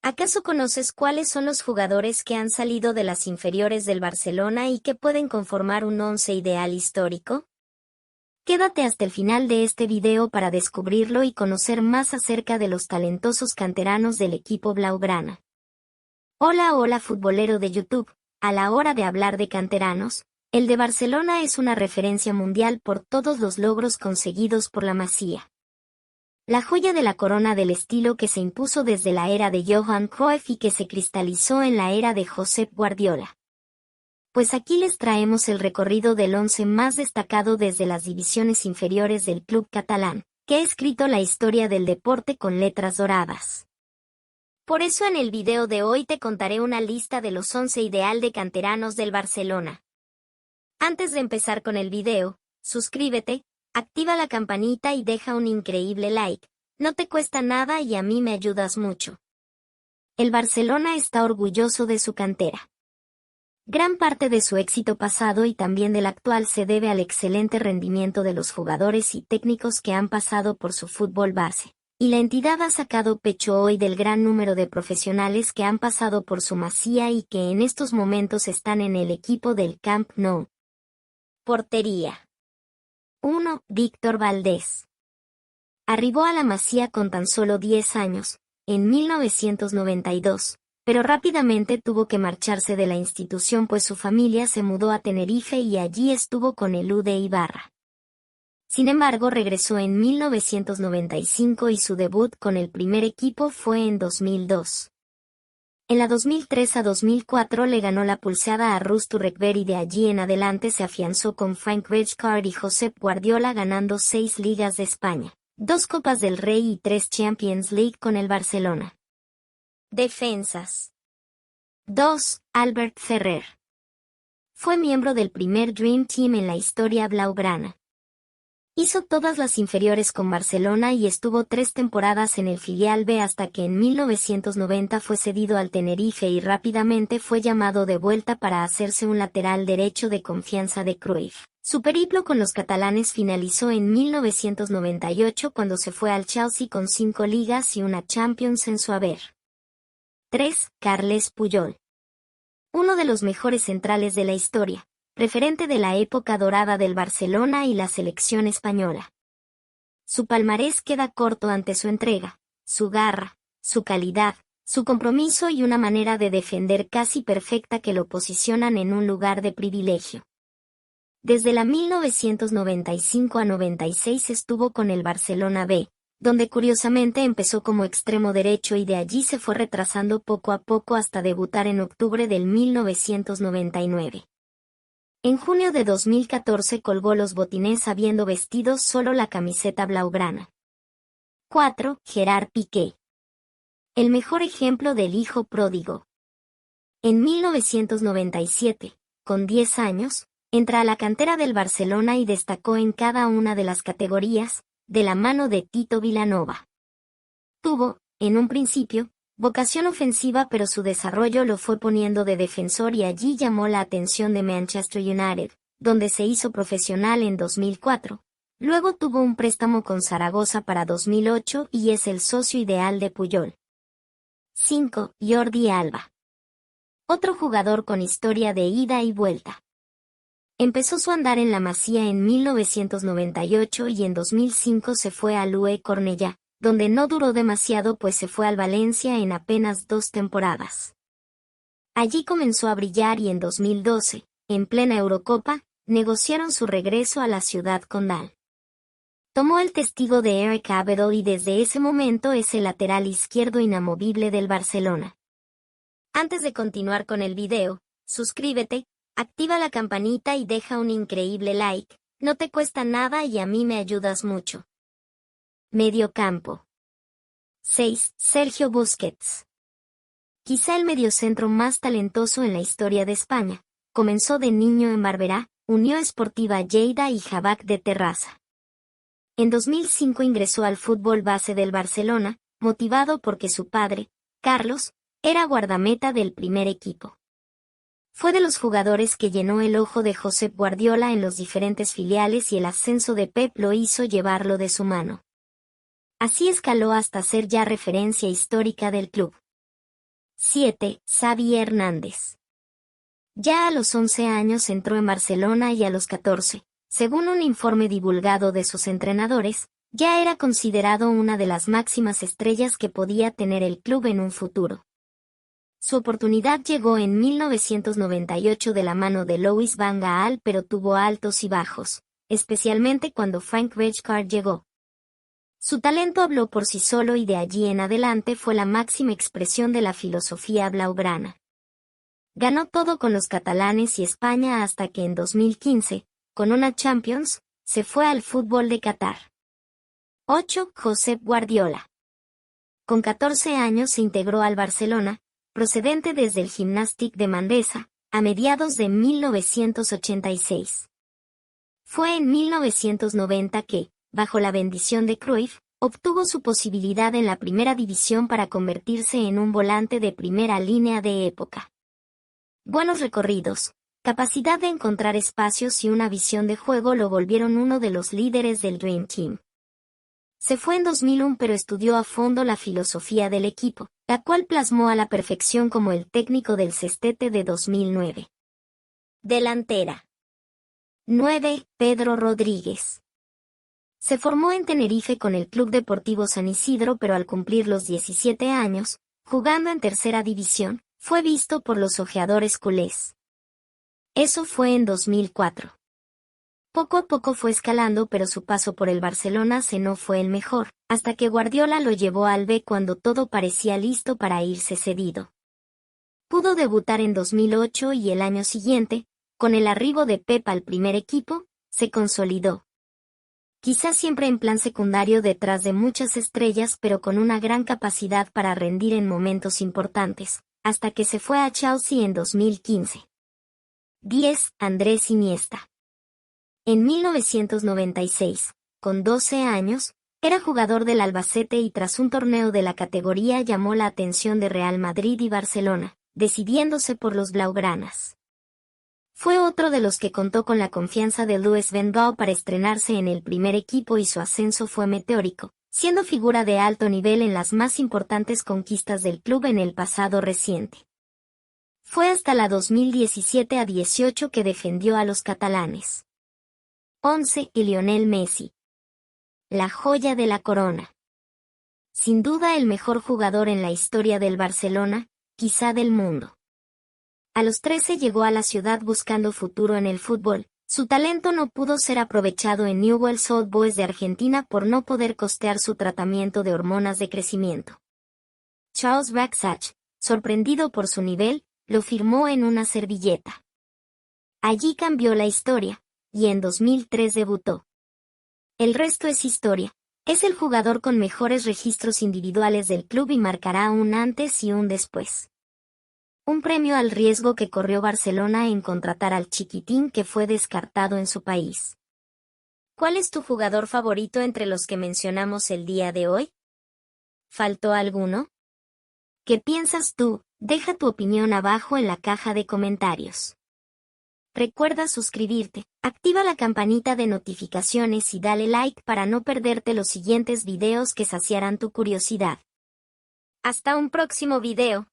¿Acaso conoces cuáles son los jugadores que han salido de las inferiores del Barcelona y que pueden conformar un once ideal histórico? Quédate hasta el final de este video para descubrirlo y conocer más acerca de los talentosos canteranos del equipo blaugrana. Hola futbolero de YouTube. A la hora de hablar de canteranos, el de Barcelona es una referencia mundial por todos los logros conseguidos por la Masía. La joya de la corona del estilo que se impuso desde la era de Johan Cruyff y que se cristalizó en la era de Josep Guardiola. Pues aquí les traemos el recorrido del once más destacado desde las divisiones inferiores del club catalán, que ha escrito la historia del deporte con letras doradas. Por eso en el video de hoy te contaré una lista de los 11 ideal de canteranos del Barcelona. Antes de empezar con el video, suscríbete, activa la campanita y deja un increíble like, no te cuesta nada y a mí me ayudas mucho. El Barcelona está orgulloso de su cantera. Gran parte de su éxito pasado y también del actual se debe al excelente rendimiento de los jugadores y técnicos que han pasado por su fútbol base. Y la entidad ha sacado pecho hoy del gran número de profesionales que han pasado por su Masía y que en estos momentos están en el equipo del Camp Nou. Portería. 1. Víctor Valdés. Arribó a la Masía con tan solo 10 años, en 1992, pero rápidamente tuvo que marcharse de la institución pues su familia se mudó a Tenerife y allí estuvo con el UD Ibarra. Sin embargo, regresó en 1995 y su debut con el primer equipo fue en 2002. En la 2003 a 2004 le ganó la pulseada a Rus Turrecver y de allí en adelante se afianzó con Frank Rijkaard y Josep Guardiola ganando 6 Ligas de España, 2 Copas del Rey y 3 Champions League con el Barcelona. Defensas. 2. Albert Ferrer. Fue miembro del primer Dream Team en la historia blaugrana. Hizo todas las inferiores con Barcelona y estuvo 3 temporadas en el filial B hasta que en 1990 fue cedido al Tenerife y rápidamente fue llamado de vuelta para hacerse un lateral derecho de confianza de Cruyff. Su periplo con los catalanes finalizó en 1998 cuando se fue al Chelsea con 5 ligas y una Champions en su haber. 3. Carles Puyol. Uno de los mejores centrales de la historia. Referente de la época dorada del Barcelona y la selección española. Su palmarés queda corto ante su entrega, su garra, su calidad, su compromiso y una manera de defender casi perfecta que lo posicionan en un lugar de privilegio. Desde la 1995 a 96 estuvo con el Barcelona B, donde curiosamente empezó como extremo derecho y de allí se fue retrasando poco a poco hasta debutar en octubre del 1999. En junio de 2014 colgó los botines habiendo vestido solo la camiseta blaugrana. 4. Gerard Piqué. El mejor ejemplo del hijo pródigo. En 1997, con 10 años, entra a la cantera del Barcelona y destacó en cada una de las categorías, de la mano de Tito Vilanova. Tuvo, en un principio, vocación ofensiva pero su desarrollo lo fue poniendo de defensor y allí llamó la atención de Manchester United, donde se hizo profesional en 2004. Luego tuvo un préstamo con Zaragoza para 2008 y es el socio ideal de Puyol. 5. Jordi Alba. Otro jugador con historia de ida y vuelta. Empezó su andar en la Masía en 1998 y en 2005 se fue al UE Cornellá, donde no duró demasiado pues se fue al Valencia en apenas 2 temporadas. Allí comenzó a brillar y en 2012, en plena Eurocopa, negociaron su regreso a la ciudad condal. Tomó el testigo de Eric Abidal y desde ese momento es el lateral izquierdo inamovible del Barcelona. Antes de continuar con el video, suscríbete, activa la campanita y deja un increíble like, no te cuesta nada y a mí me ayudas mucho. Mediocampo. 6. Sergio Busquets. Quizá el mediocentro más talentoso en la historia de España. Comenzó de niño en Barberá, Unió Esportiva Lleida y Javac de Terrassa. En 2005 ingresó al fútbol base del Barcelona, motivado porque su padre, Carlos, era guardameta del primer equipo. Fue de los jugadores que llenó el ojo de Josep Guardiola en los diferentes filiales y el ascenso de Pep lo hizo llevarlo de su mano. Así escaló hasta ser ya referencia histórica del club. 7. Xavi Hernández. Ya a los 11 años entró en Barcelona y a los 14, según un informe divulgado de sus entrenadores, ya era considerado una de las máximas estrellas que podía tener el club en un futuro. Su oportunidad llegó en 1998 de la mano de Louis van Gaal, pero tuvo altos y bajos, especialmente cuando Frank Rijkaard llegó. Su talento habló por sí solo y de allí en adelante fue la máxima expresión de la filosofía blaugrana. Ganó todo con los catalanes y España hasta que en 2015, con una Champions, se fue al fútbol de Qatar. 8. Josep Guardiola. Con 14 años se integró al Barcelona, procedente desde el Gimnàstic de Manresa, a mediados de 1986. Fue en 1990 que, bajo la bendición de Cruyff, obtuvo su posibilidad en la primera división para convertirse en un volante de primera línea de época. Buenos recorridos, capacidad de encontrar espacios y una visión de juego lo volvieron uno de los líderes del Dream Team. Se fue en 2001 pero estudió a fondo la filosofía del equipo, la cual plasmó a la perfección como el técnico del sextete de 2009. Delantera. 9. Pedro Rodríguez. Se formó en Tenerife con el Club Deportivo San Isidro, pero al cumplir los 17 años, jugando en tercera división, fue visto por los ojeadores culés. Eso fue en 2004. Poco a poco fue escalando, pero su paso por el Barcelona no fue el mejor, hasta que Guardiola lo llevó al B cuando todo parecía listo para irse cedido. Pudo debutar en 2008 y el año siguiente, con el arribo de Pep al primer equipo, se consolidó. Quizás siempre en plan secundario detrás de muchas estrellas, pero con una gran capacidad para rendir en momentos importantes, hasta que se fue a Chelsea en 2015. 10. Andrés Iniesta. En 1996, con 12 años, era jugador del Albacete y tras un torneo de la categoría llamó la atención de Real Madrid y Barcelona, decidiéndose por los blaugranas. Fue otro de los que contó con la confianza de Louis van Gaal para estrenarse en el primer equipo y su ascenso fue meteórico, siendo figura de alto nivel en las más importantes conquistas del club en el pasado reciente. Fue hasta la 2017-18 que defendió a los catalanes. 11. Y Lionel Messi. La joya de la corona. Sin duda el mejor jugador en la historia del Barcelona, quizá del mundo. A los 13 llegó a la ciudad buscando futuro en el fútbol. Su talento no pudo ser aprovechado en Newell's Old Boys de Argentina por no poder costear su tratamiento de hormonas de crecimiento. Charles Raksach, sorprendido por su nivel, lo firmó en una servilleta. Allí cambió la historia, y en 2003 debutó. El resto es historia. Es el jugador con mejores registros individuales del club y marcará un antes y un después. Un premio al riesgo que corrió Barcelona en contratar al chiquitín que fue descartado en su país. ¿Cuál es tu jugador favorito entre los que mencionamos el día de hoy? ¿Faltó alguno? ¿Qué piensas tú? Deja tu opinión abajo en la caja de comentarios. Recuerda suscribirte, activa la campanita de notificaciones y dale like para no perderte los siguientes videos que saciarán tu curiosidad. Hasta un próximo video.